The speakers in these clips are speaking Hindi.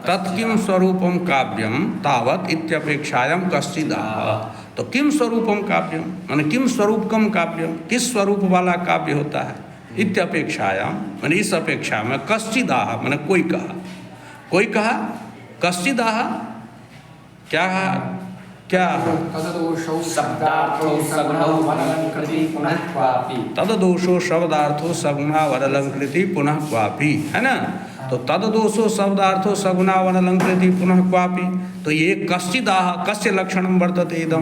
तत्किम स्वरूपम काव्यम तावत इत्यपेक्षायाम कश्चिदाह। तो किम स्वरूपम काव्यम माने किम स्वरूपकम काव्यम, किस स्वरूप वाला काव्य होता है, इत्यपेक्षायाम माने इस अपेक्षा में, कश्चिदाह माने कोई कहा, कोई कहा, कश्चिदाह क्या क्या तददोषौ शब्दार्थो सगुणौ वरलंकृति पुनः क्वापि। तददोषो शब्दार्थो सगुणा वरलंकृति पुनः क्वापि, है ना। तो तददोषो शब्दार्थो सगुणा वरलंकृति पुनः क्वापि, तो ये कश्चिदाह कस्य लक्षणं वर्तते इदं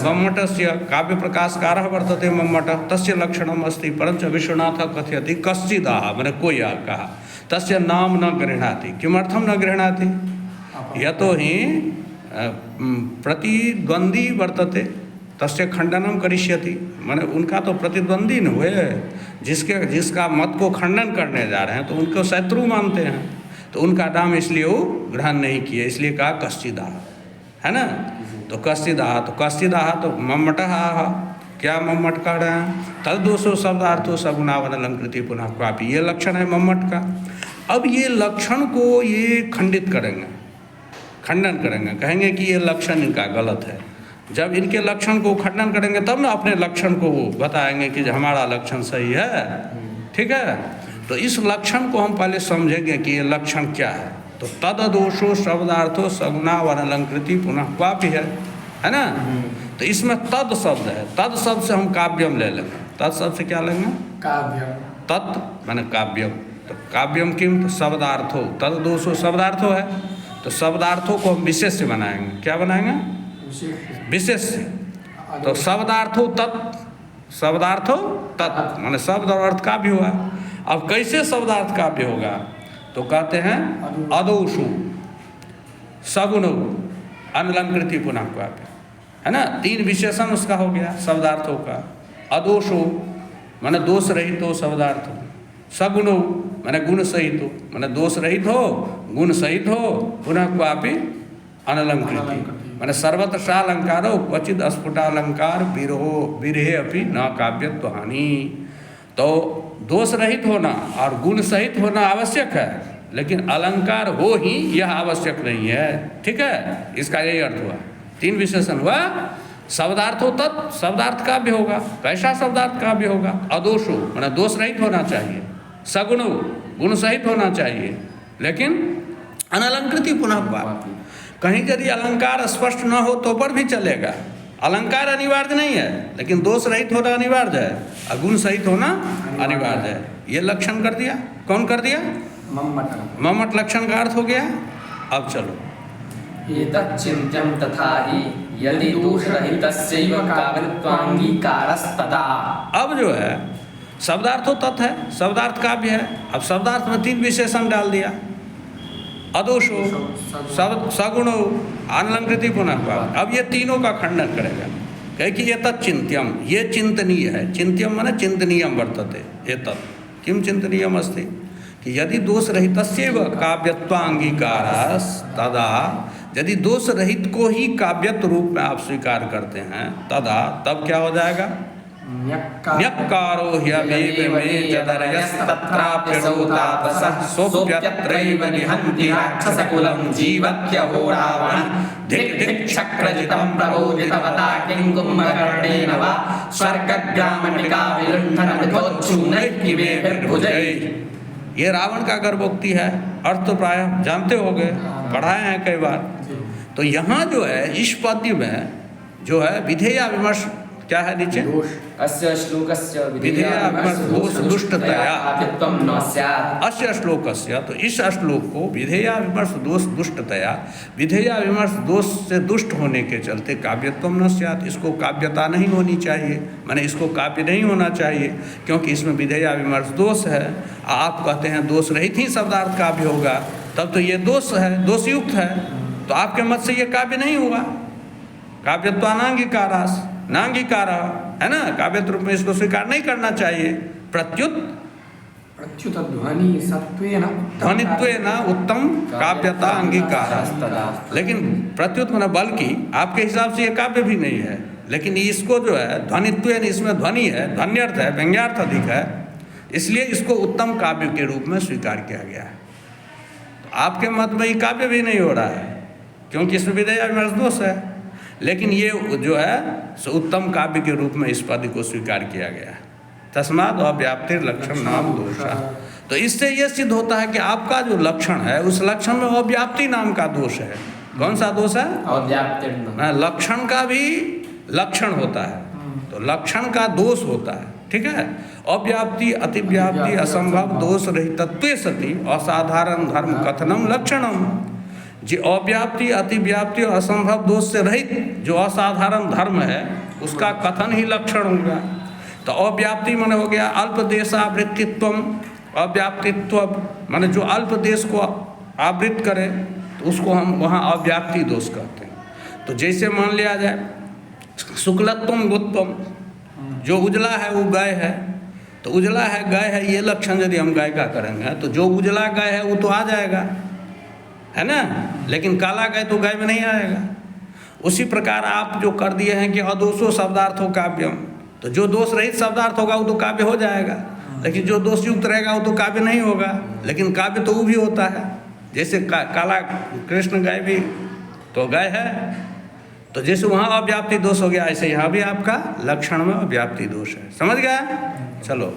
मम्मटस्य काव्य प्रकाशकारः वर्तते मम्मटः, तस्य लक्षणम् अस्ति। परंच विश्वनाथः कथयति कश्चिदाह माने कोई कहा, तस्य नाम न गृह्णाति। किमर्थं न गृह्णाति, यतो हि प्रतिद्वंदी वर्तते तस्य खंडनम करिष्यति, माने उनका तो प्रतिद्वंदी न हुए, जिसका मत को खंडन करने जा रहे हैं तो उनको शत्रु मानते हैं, तो उनका नाम इसलिए वो ग्रहण नहीं किए, इसलिए कहा कश्चिदाह, है ना। तो कश्चिदाह तो मम्मटः आह, क्या मम्मट कह रहे हैं, तददोषो शब्दार्थो सगुणावन अलंकृति पुनः क्वापि, ये लक्षण है मम्मट का। अब ये लक्षण को ये खंडित करेंगे, खंडन करेंगे, कहेंगे कि ये लक्षण इनका गलत है। जब इनके लक्षण को खंडन करेंगे तब ना अपने लक्षण को बताएंगे कि हमारा लक्षण सही है, ठीक है। तो इस लक्षण को हम पहले समझेंगे कि ये लक्षण क्या है। तो तददोषो शब्दार्थो सगुणावन अलंकृति पुनः क्वापि है ना। तो इसमें तद शब्द है, तद शब्द से हम काव्यम ले लेंगे, तद शब्द से क्या लेंगे, काव्यम। तत् माने काव्यम, तो काव्यम किम, तो शब्दार्थो, तददोषो शब्दार्थो है, तो शब्दार्थों को हम विशेष से बनाएंगे, क्या बनाएंगे, विशेष से। तो शब्दार्थो तत्, शब्दार्थो तत् माने शब्द और अर्थ काव्य हुआ। अब कैसे शब्दार्थ काव्य होगा, तो कहते हैं अदोषु सगुणौ अनलंकृति पुनः काव्य, है ना। तीन विशेषण उसका हो गया शब्दार्थों का। अदोषो माने दोष रहित हो शब्दार्थ, सगुणो माने गुण सहित हो, माने दोष रहित हो, गुण सहित हो, पुनः क्वापि अनलंकृति माने सर्वत्र सालंकारो क्वचित स्फुटालंकार विरहे अपि न काव्यत्व हानि। तो दोष रहित होना और गुण सहित होना आवश्यक है, लेकिन अलंकार हो ही यह आवश्यक नहीं है, ठीक है। इसका यही अर्थ हुआ, तीन विशेषण हुआ। शब्दार्थ हो तत्, शब्दार्थ काव्य होगा। कैसा शब्दार्थ काव्य होगा, अदोषो माने दोष रहित होना चाहिए, सगुणो गुण सहित होना चाहिए, लेकिन अनलंकृति पुनः क्वापि। कहीं यदि अलंकार स्पष्ट न हो तो पर भी चलेगा, अलंकार अनिवार्य नहीं है, लेकिन दोष रहित होना अनिवार्य है और गुण सहित होना अनिवार्य है। ये लक्षण कर दिया, कौन कर दिया, मम्मट लक्षण का अर्थ हो गया। अब चलो एतच्चिन्त्यं तथा हि यदि दोषरहितस्यैव काव्यत्वांगीकारस्तदा। अब जो है शब्दार्थो तत् है, शब्दार्थ काव्य है। अब शब्दार्थ में तीन विशेषण डाल दिया, अदोषो सगुणो अनलंकृति पुनः क्वापि। अब ये तीनों का खंडन करेगा, कहे कि ये तत्चिंत्यम, ये चिंतनीय है। चिंत्यम माने चिंतनीयम वर्तते, ये तत् किम चिंतनीयम अस्ति, कि यदि दोष रहितस्यैव काव्यत्वांगीकारस्तदा, यदि दोष रहित को ही काव्यत्व रूप में आप स्वीकार करते हैं, तदा तब क्या हो जाएगा, न्यक्कारो ह्यवेव मे जदरयस्तत्राप्यसौतापसः सोऽप्यत्रैव निहन्ति राक्षसकुलं जीवत्यहो रावणः धिक् धिक् शक्रजितं प्रबोधितवता किं कुम्भकर्णेन वा स्वर्गग्रामनिकाविलुण्ठनमृतोच्छूनैः किमेभिर्भुजैः। ये रावण का गर्भोक्ति है, अर्थ तो प्राय जानते होंगे, पढ़ाए हैं कई बार। तो यहाँ जो है इस पद्य में जो है विधेया विमर्श क्या है नीचे, अस्य श्लोकस्य विधेया विमर्श दोष दुष्टतया अस्य श्लोकस्य। तो इस श्लोक को विधेया विमर्श दोष दुष्टतया, विधेया विमर्श दोष से दुष्ट होने के चलते काव्यत्वम न स्यात्, इसको काव्यता नहीं होनी चाहिए, माने इसको काव्य नहीं होना चाहिए, क्योंकि इसमें विधेया विमर्श दोष है। आप कहते हैं दोष रहित ही शब्दार्थ काव्य होगा, तब तो ये दोष है, दोषयुक्त है, तो आपके मत से ये काव्य नहीं हुआ। काव्यत्वानांगीकारास नांगीकार है ना, काव्य रूप में इसको स्वीकार नहीं करना चाहिए। प्रत्युत ध्वनित्वेन उत्तम काव्यता अंगीकार, लेकिन प्रत्युत माने बल्कि आपके हिसाब से ये काव्य भी नहीं है, लेकिन इसको जो है ध्वनित्वेन, इसमें ध्वनि है, ध्वन्यर्थ है, व्यंग्यार्थ अधिक है, इसलिए इसको उत्तम काव्य के रूप में स्वीकार किया गया है। तो आपके मत में ये काव्य भी नहीं हो रहा है, क्योंकि इसमें विधेय विमर्श दोष है। लेकिन ये जो है सो उत्तम काव्य के रूप में इस पद को स्वीकार किया गया है। तस्मात् अव्याप्ति लक्षण नाम दोष। तो इससे ये सिद्ध होता है कि आपका जो लक्षण है उस लक्षण में अव्याप्ति नाम का दोष है। कौन सा दोष है? अव्याप्ति। लक्षण का भी लक्षण होता है, तो लक्षण का दोष होता है, ठीक है। अव्याप्ति अतिव्याप्ति असंभव दोष रहितत्वे सति असाधारण धर्म कथनम लक्षणम। जो अव्याप्ति अतिव्याप्ति और असंभव दोष से रहित जो असाधारण धर्म है उसका कथन ही लक्षण होगा। तो अव्याप्ति माने हो गया अल्प देशावृत्तित्व, अव्याप्तित्व माने जो अल्प देश को आवृत करे तो उसको हम वहाँ अव्याप्ति दोष कहते हैं। तो जैसे मान लिया जाए शुक्लत्वम गोत्वम, जो उजला है वो गाय है, तो उजला है गाय है, ये लक्षण यदि हम गाय का करेंगे तो जो उजला गाय है वो तो आ जाएगा, है ना, लेकिन काला गाय तो गाय में नहीं आएगा। उसी प्रकार आप जो कर दिए हैं कि अदोषो शब्दार्थो काव्यम, तो जो दोष रहित शब्दार्थ होगा वो तो काव्य हो जाएगा, लेकिन जो दोष युक्त रहेगा वो तो काव्य नहीं होगा। लेकिन काव्य तो वो भी होता है, जैसे काला कृष्ण गाय भी तो गाय है, तो जैसे वहाँ अव्याप्ति दोष हो गया ऐसे यहाँ भी आपका लक्षण में अव्याप्ति दोष है। समझ गया? चलो।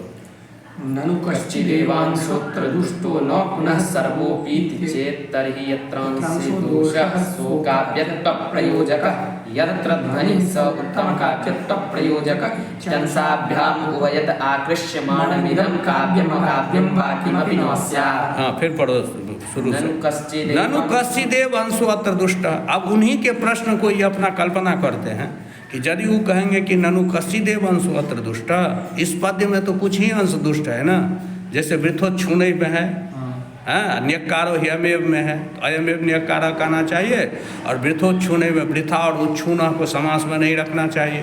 ननु कश्चिदेवांशोऽत्र दुष्टो न पुनः सर्वोऽपीति चेत् तर्हि यत्रांशे दोषः सो काव्यत्वप्रयोजकः यत्र ध्वनिः स उत्तमकाव्यत्वप्रयोजकः चंसाभ्याम् उभयत आकृष्यमाणमिदं काव्यमकाव्यं वा किमपि न स्यात्। हाँ, फिर पढ़ो शुरू से। ननु कश्चिदेव अंशो अत्र दुष्ट। अब उन्हीं के प्रश्न को ये अपना कल्पना करते हैं कि यदि वो कहेंगे कि ननु कश्चिदेव अंशो अत्र दुष्ट, इस पद्य में तो कुछ ही अंश दुष्ट है ना, जैसे वृथोच्छूने में है, न्यक्कारो ह्यमेव में है, तो अयमेव न्यक्कारा कहना चाहिए, और वृथोच्छूने में वृथा और उच्छूना को समास में नहीं रखना चाहिए।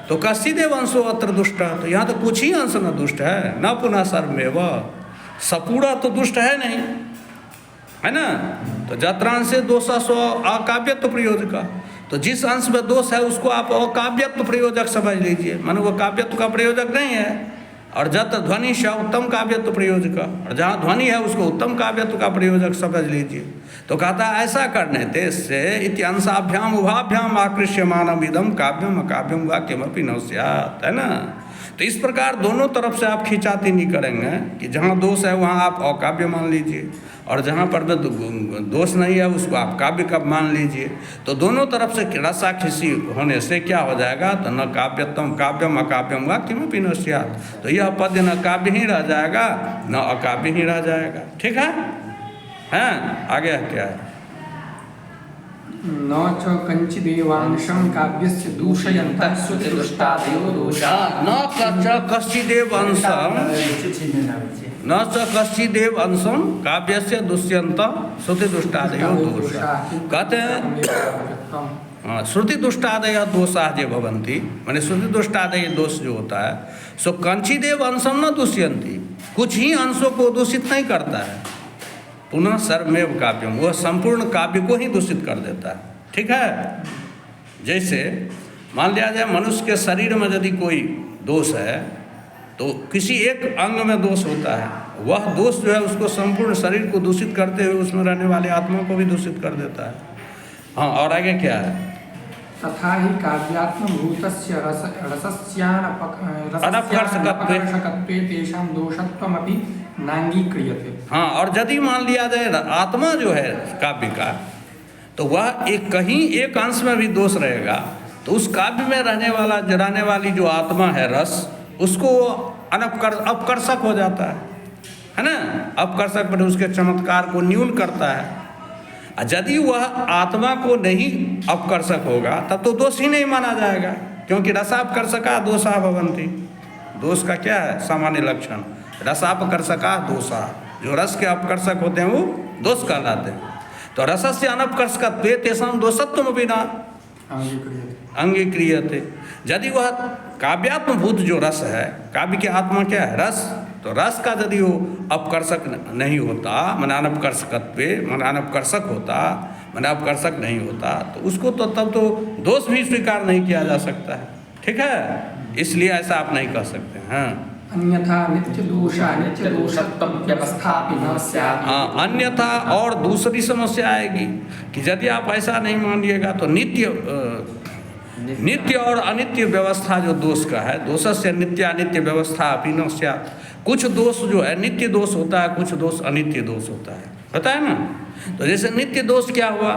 तो कश्चिदेव अंशो अत्र दुष्ट, तो यहाँ तो कुछ ही अंश न दुष्ट है, न पुनः सर्वमेव, सपूरा तो दुष्ट है नहीं, है ना। तो जत्रांशे दोषा सो अकाव्यत्व प्रयोजक, तो जिस अंश में दोष है उसको आप अकाव्यत्व प्रयोजक समझ लीजिए, मानो वो काव्यत्व का प्रयोजक नहीं है। और जत ध्वनि से उत्तम काव्यत्व प्रयोजक, और जहाँ ध्वनि है उसको उत्तम काव्यत्व का प्रयोजक समझ लीजिए। तो कहता है ऐसा करने से इत्यंशाभ्याम उभाभ्याम आकृष्यमानम इदम काव्यम अकाव्यम वा किमपि न स्यात्, है ना। तो इस प्रकार दोनों तरफ से आप खिंचाती नहीं करेंगे कि जहाँ दोष है वहाँ आप अकाव्य मान लीजिए, और जहाँ पर दोष नहीं है उसको आप काव्य का मान लीजिए। तो दोनों तरफ से रसा खिसी होने से क्या हो जाएगा, तो न काव्यत्वम काव्यम अकाव्यम वा किमपि न स्यात्। तो यह पद्य न काव्य ही रह जाएगा न अकाव्य ही रह जाएगा। ठीक है, हैं? आगे क्या है? न च कंचिदेवांशं काव्यस्य दूषयन्तः श्रुतिदुष्टादयो दोषाः। न च कश्चिदेवांशं न च कश्चिदेवांशं काव्यस्य दुष्यन्तः श्रुतिदुष्टादयो दोषाः। कहते हैं श्रुति दुष्टादय दोषा जे भवन्ति, माने श्रुति दुष्टादय दोष जो होता है सो कंचिदेव अंशम न दुष्यन्ति, कुछ ही अंशों को दूषित नहीं करता है। पुनः सर्वमेव काव्यम, वह संपूर्ण काव्य को ही दूषित कर देता है। ठीक है, जैसे मान लिया जाए मनुष्य के शरीर में यदि कोई दोष है तो किसी एक अंग में दोष होता है, वह दोष जो है उसको संपूर्ण शरीर को दूषित करते हुए उसमें रहने वाले आत्मा को भी दूषित कर देता है। हाँ, और आगे क्या है? तथा ही काव्यात्मभूतस्य रसस्यानपकर्षकत्वे तेषां दोषत्वमपि नांगीक्रियते। हाँ, और यदि मान लिया जाए आत्मा जो है काव्य का, तो वह एक कहीं एक अंश में भी दोष रहेगा तो उस काव्य में रहने वाली जो आत्मा है रस, उसको अपकर्षक हो जाता है ना, अपकर्षक पर उसके चमत्कार को न्यून करता है। यदि वह आत्मा को नहीं अपकर्षक होगा तब तो दोष ही नहीं माना जाएगा, क्योंकि रसापकर्षका दोषा भवन्ति। दोष का क्या है सामान्य लक्षण? रसापकर्षका दोषा, जो रस के अपकर्षक होते हैं वो दोष कहलाते हैं। तो रसस्य अनपकर्षकत्वे तेषां दोषत्वमपि न अंगीक्रियते। यदि वह काव्यात्मभूत जो रस है, काव्य की आत्मा क्या है? रस। तो रस का यदि वो अपकर्षक नहीं होता, माने अनपकर्षकत्वे माने अनपकर्षक होता, माने अपकर्षक नहीं होता, तो उसको तो तब तो दोष भी स्वीकार नहीं किया जा सकता है। ठीक है, इसलिए ऐसा आप नहीं कह सकते हैं। अन्यथा नित्य दोषत्व व्यवस्था न स्यात्। अन्यथा और दूसरी समस्या आएगी कि यदि आप ऐसा नहीं मानिएगा तो नित्य और अनित्य व्यवस्था जो दोष का है, दोषस्य नित्य अनित्य व्यवस्था अपि न स्यात्। कुछ दोष जो है नित्य दोष होता है, कुछ दोष अनित्य दोष होता है, पता है ना। तो जैसे नित्य दोष क्या हुआ,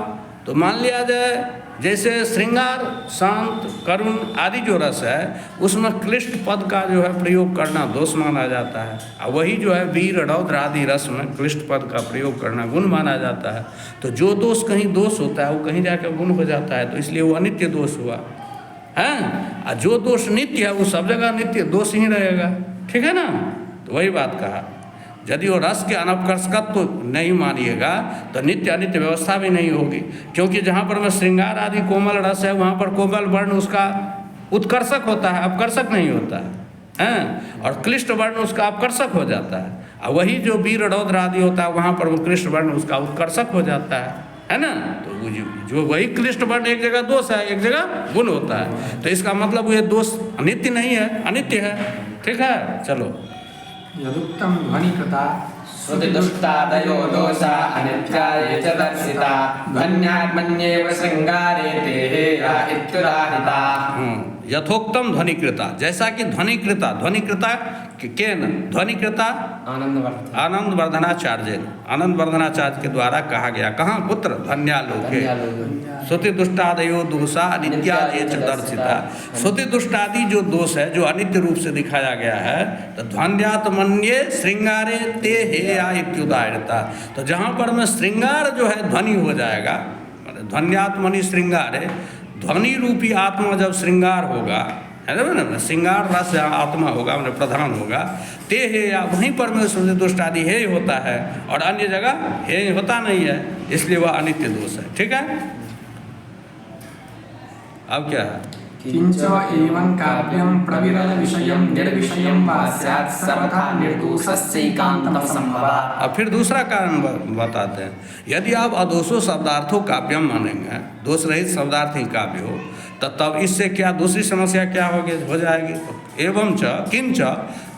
तो मान लिया जाए जैसे श्रृंगार, शांत, करुण आदि जो रस है उसमें क्लिष्ट पद का जो है प्रयोग करना दोष माना जाता है, और वही जो है वीर, रौद्र आदि रस में क्लिष्ट पद का प्रयोग करना गुण माना जाता है। तो जो दोष कहीं दोष होता है वो कहीं जाकर गुण हो जाता है, तो इसलिए वो अनित्य दोष हुआ है। और जो दोष नित्य है वो सब जगह नित्य दोष ही रहेगा, ठीक है ना। तो वही बात कहा, यदि वो रस के अनवकर्षकत्व तो नहीं मानिएगा तो नित्य अनित्य व्यवस्था भी नहीं होगी, क्योंकि जहाँ पर में श्रृंगार आदि कोमल रस है वहाँ पर कोमल वर्ण उसका उत्कर्षक होता है, अपकर्षक नहीं होता है, और क्लिष्ट वर्ण उसका अपकर्षक हो जाता है। और वही जो वीर, रौद्र आदि होता है वहाँ पर वो क्लिष्ट वर्ण उसका उत्कर्षक हो जाता है ना। तो वो जो वही क्लिष्ट वर्ण एक जगह दोष है, एक जगह गुण होता है, तो इसका मतलब ये दोष नित्य नहीं है, अनित्य है, ठीक है। चलो, यदुक्तं ध्वनिकृता श्रुतिदुष्टादयो दोषा अनित्या ये च दर्शिता ध्वन्यात्मन्येव शृंगारे ते हेया इत्युदाहृता। यथोक्तम ध्वनिकृता, जैसा कि ध्वनिकृता, ध्वनिकृता केन, ध्वनिकृता आनंद वर्धनाचार्य, आनंद वर्धनाचार्य के द्वारा कहा गया। कहाँ? पुत्र ध्वन्यालोके श्रुति दुष्टादयो दोषा अनित्या ये च दर्शिता। श्रुति दुष्टादि जो दोष है जो अनित्य रूप से दिखाया गया है, तो ध्वन्यात्मन्ये श्रृंगारे ते हेया इत्युदाहृता। तो जहाँ पर में श्रृंगार जो है ध्वनि हो जाएगा, ध्वन्यात्मनि श्रृंगारे, ध्वनि रूपी आत्मा जब श्रृंगार होगा, है ना, श्रृंगार रस आत्मा होगा, मतलब प्रधान होगा, ते हे या वहीं पर में श्रुति दुष्टादि हे होता है, और अन्य जगह हे होता नहीं है, इसलिए वह अनित्य दोष है, ठीक है। अब क्या है? किंच एवं काव्यं प्रविरल विषयं निर्विषयं वा स्यात् सर्वथा निर्दोषस्यैकान्तम संभवात्। अब फिर दूसरा कारण बताते हैं, यदि आप अदोषो शब्दार्थों काव्यम मानेंगे, दोष रहित शब्दार्थ ही काव्य हो, तो तब इससे क्या दूसरी समस्या क्या हो जाएगी? एवं च किंच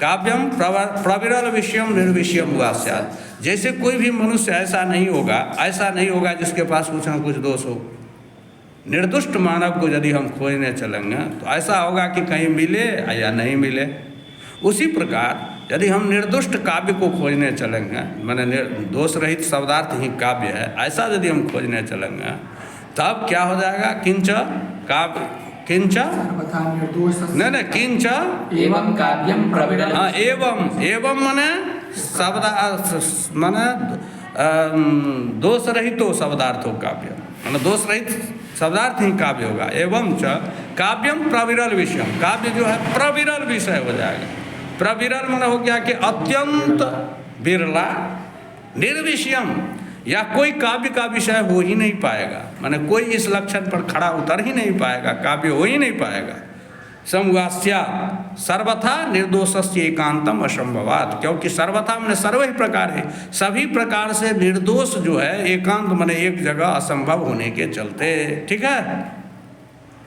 काव्यम प्रविरल विषयम निर्विषयम वा स्यात्। जैसे कोई भी मनुष्य ऐसा नहीं होगा जिसके पास कुछ न कुछ दोष हो। निर्दुष्ट मानव को यदि हम खोजने चलेंगे तो ऐसा होगा कि कहीं मिले या नहीं मिले। उसी प्रकार यदि हम निर्दुष्ट काव्य को खोजने चलेंगे, माने दोष रहित शब्दार्थ ही काव्य है, ऐसा यदि हम खोजने चलेंगे तब क्या हो जाएगा? किंच काव्य, किंच नहीं किंच एवं काव्यम प्रविरल। हाँ, एवं माने शब्द माने दोष रहितो शब्दार्थो काव्य, माने दोष रहित शब्दार्थ ही काव्य होगा। एवं च काव्यम प्रविरल विषयम, काव्य जो है प्रविरल विषय हो जाएगा। प्रविरल माने हो गया कि अत्यंत बिरला, निर्विषयम, या कोई काव्य का विषय हो ही नहीं पाएगा, माने कोई इस लक्षण पर खड़ा उतर ही नहीं पाएगा, काव्य हो ही नहीं पाएगा। समवास्या सर्वथा निर्दोषस्य एकांतम असंभवात्, क्योंकि सर्वथा माने सर्व ही प्रकार है, सभी प्रकार से निर्दोष जो है एकांत माने एक जगह असंभव होने के चलते, ठीक है।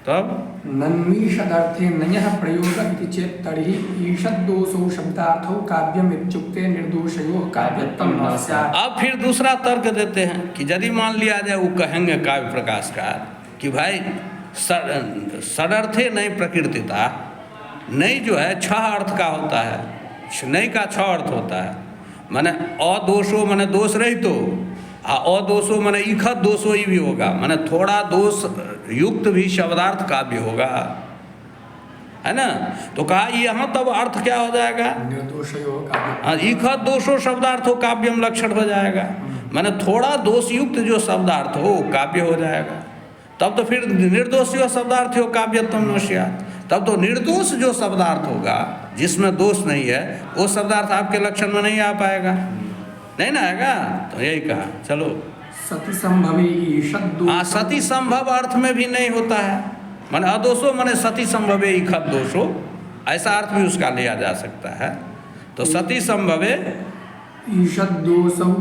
तब नन्मीषदर्थे नयः प्रयोग इति चेत् तर्हि ईषद्दोषो शब्दार्थो काव्यम इत्युक्ते निर्दोषयोः काव्यत्वं न स्यात्। अब फिर दूसरा तर्क देते हैं कि यदि मान लिया जाए, वो कहेंगे काव्य प्रकाशकार कि भाई सदर्थे नहीं प्रकृतिता, नहीं जो है छह अर्थ का होता है, नहीं का छह अर्थ होता है, माने अदोषो माने दोष रहित तो, अदोषो माने इखत दोषो ही भी होगा, माने थोड़ा दोष युक्त भी शब्दार्थ काव्य होगा, है ना। तो कहा यहाँ तब अर्थ क्या हो जाएगा? निर्दोषयोः काव्यत्वं। इखत दोषो शब्दार्थो काव्यम लक्षण हो जाएगा, माने थोड़ा दोष युक्त जो शब्दार्थ हो काव्य हो जाएगा। तब तो फिर निर्दोषियो शब्दार्थ हो काव्यत्वं न स्यात्। तब तो निर्दोष जो शब्दार्थ होगा जिसमें दोष नहीं है, वो शब्दार्थ आपके लक्षण में नहीं आ पाएगा, नहीं ना आएगा। तो यही कहा। चलो, सति संभवी ईषद्। हाँ, सति संभव अर्थ में भी नहीं होता है, माने अदोषो माने सति संभवे इखत दोषो, ऐसा अर्थ भी उसका लिया जा सकता है। तो सति संभवे ईषद्दोषौ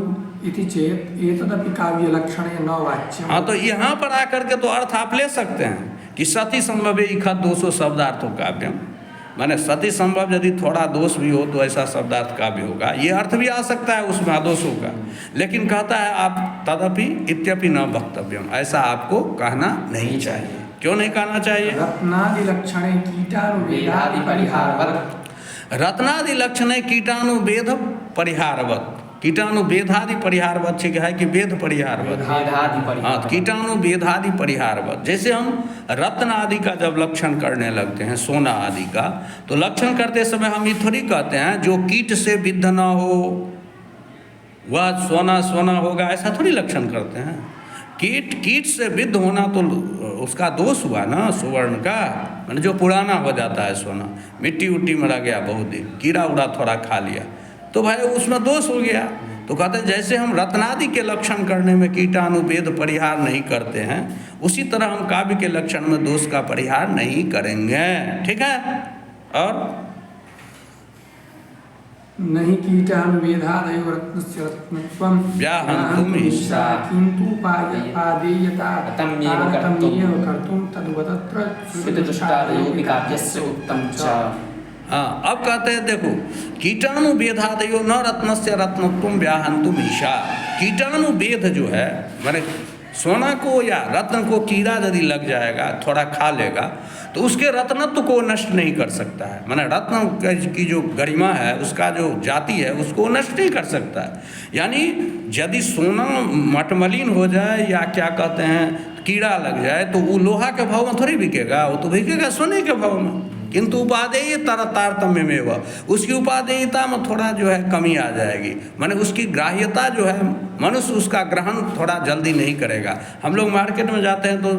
इति चेत् एतदपि काव्य लक्षणे न वाच्यम्। हाँ, तो यहाँ पर आकर के तो अर्थ आप ले सकते हैं कि सति संभवे इखत दोषो शब्दार्थो काव्यम, माने सती संभव यदि थोड़ा दोष भी हो तो ऐसा शब्दार्थ काव्य होगा। ये अर्थ भी आ सकता है उसमें अदोषों का, लेकिन कहता है आप तदपि इत्यपि न वक्तव्यम, ऐसा आपको कहना नहीं चाहिए। क्यों नहीं कहना चाहिए? रत्नादि लक्षणे कीटानुवेदादि परिहारवत्। रत्नादि लक्षणे कीटाणुवेद परिहारवत्। कीटाणुवेदादि परिहारवत् से क्या है कि वेद परिहारवत्। हाँ, कीटाणुवेदादि परिहारवत्। जैसे हम रत्न आदि का जब लक्षण करने लगते हैं, सोना आदि का, तो लक्षण करते समय हम ये थोड़ी कहते हैं जो कीट से विद्ध न हो वह सोना सोना होगा, ऐसा थोड़ी लक्षण करते हैं। कीट से विद्ध होना तो उसका दोष हुआ ना, सुवर्ण का, मैंने जो पुराना हो जाता है सोना, मिट्टी उट्टी में रह गया बहुत दिन, कीड़ा उड़ा थोड़ा खा लिया तो भाई उसमें दोष हो गया। तो कहते हैं जैसे हम रत्नादि के लक्षण करने में कीटाणुवेद परिहार नहीं करते हैं, उसी तरह हम काव्य के लक्षण में दोष का परिहार नहीं करेंगे। ठीक है? और नहीं कीटानुवेदादयो रत्नस्य रत्नत्वं व्याहन्तुम् ईशा किन्तु पादेयता तमेव कर्तुं तद्वदत्र श्रुतिदुष्टादयोऽपि काव्यस्य उक्तं च। हाँ, अब कहते हैं देखो, कीटाणुवेदादयो न रत्नस्य रत्नत्वं व्याहन्तुम् ईशा। कीटाणुवेद जो है माने सोना को या रत्न को कीड़ा यदि लग जाएगा, थोड़ा खा लेगा, तो उसके रत्नत्व को नष्ट नहीं कर सकता है। माने रत्न की जो गरिमा है, उसका जो जाति है, उसको नष्ट नहीं कर सकता है। यानी यदि सोना मटमलिन हो जाए या क्या कहते हैं कीड़ा लग जाए तो वो लोहा के भाव में थोड़ी बिकेगा, वो तो बिकेगा सोने के भाव में। किंतु उपादेय तारतम्य में वह, उसकी उपादेयता में थोड़ा जो है कमी आ जाएगी, माने उसकी ग्राह्यता जो है मनुष्य उसका ग्रहण थोड़ा जल्दी नहीं करेगा। हम लोग मार्केट में जाते हैं तो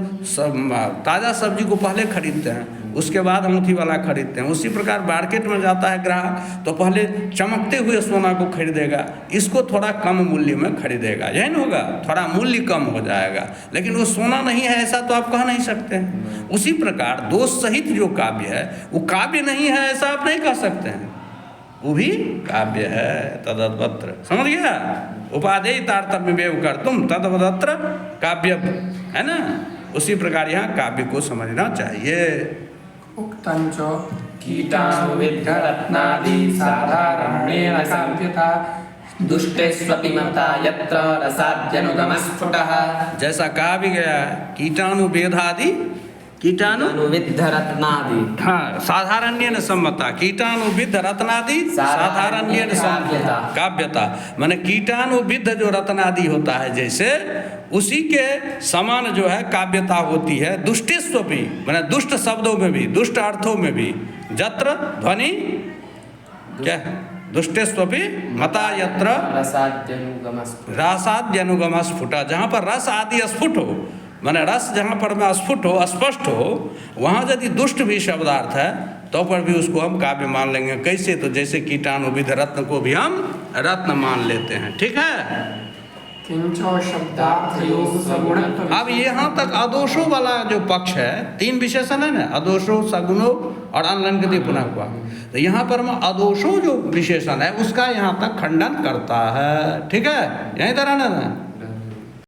ताज़ा सब्जी को पहले खरीदते हैं, उसके बाद अंगूठी वाला खरीदते हैं। उसी प्रकार मार्केट में जाता है ग्राहक तो पहले चमकते हुए सोना को खरीदेगा, इसको थोड़ा कम मूल्य में खरीदेगा, यही न होगा, थोड़ा मूल्य कम हो जाएगा, लेकिन वो सोना नहीं है ऐसा तो आप कह नहीं सकते हैं। उसी प्रकार दोष सहित जो काव्य है वो काव्य नहीं है ऐसा आप नहीं कह सकते हैं, वो भी काव्य है। तदवत्र, समझ गया? उपादेय तारतम्यमेव कर्तुम् तदवत्र काव्य है ना। उसी प्रकार यहाँ काव्य को समझना चाहिए। उक्तं च कीटाणुविद्धरत्नादि साधारण्येन काव्यता दुष्टेष्वपि मता यत्र रसाद्यनुगमस्फुटः। जैसा कहा भी गया है, कीटाणुवेदादि कीटाणुविद्ध रत्नादि, हाँ, साधारण्येन सम्मता। कीटाणुविद्ध रत्नादि साधारण्येन सम्मता काव्यता, माने कीटाणुविद्ध जो रत्नादि होता है जैसे उसी के समान जो है काव्यता होती है। दुष्टेष्वपि माने दुष्ट शब्दों में भी, दुष्ट अर्थों में भी, जत्र ध्वनि क्या दुष्टेष्वपि मता यत्र रसाद्यनुगम स्फुट, जहाँ पर रस आदि स्फुट हो, माने रस जहाँ पर में स्फुट हो, स्पष्ट हो, वहाँ यदि दुष्ट भी शब्दार्थ है तो पर भी उसको हम काव्य मान लेंगे। कैसे? तो जैसे कीटाणुविद्ध रत्न को भी हम रत्न मान लेते हैं। ठीक है? किंचो शब्दार्थयोः सगुणत्व। अब यहाँ तक अदोषों वाला जो पक्ष है, तीन विशेषण है ना, अदोषो, सगुणो और अनलंकृति पुनः हुआ। तो यहाँ पर मैं अदोषों जो विशेषण है उसका यहाँ तक खंडन करता है। ठीक है? यहीं तरह ना।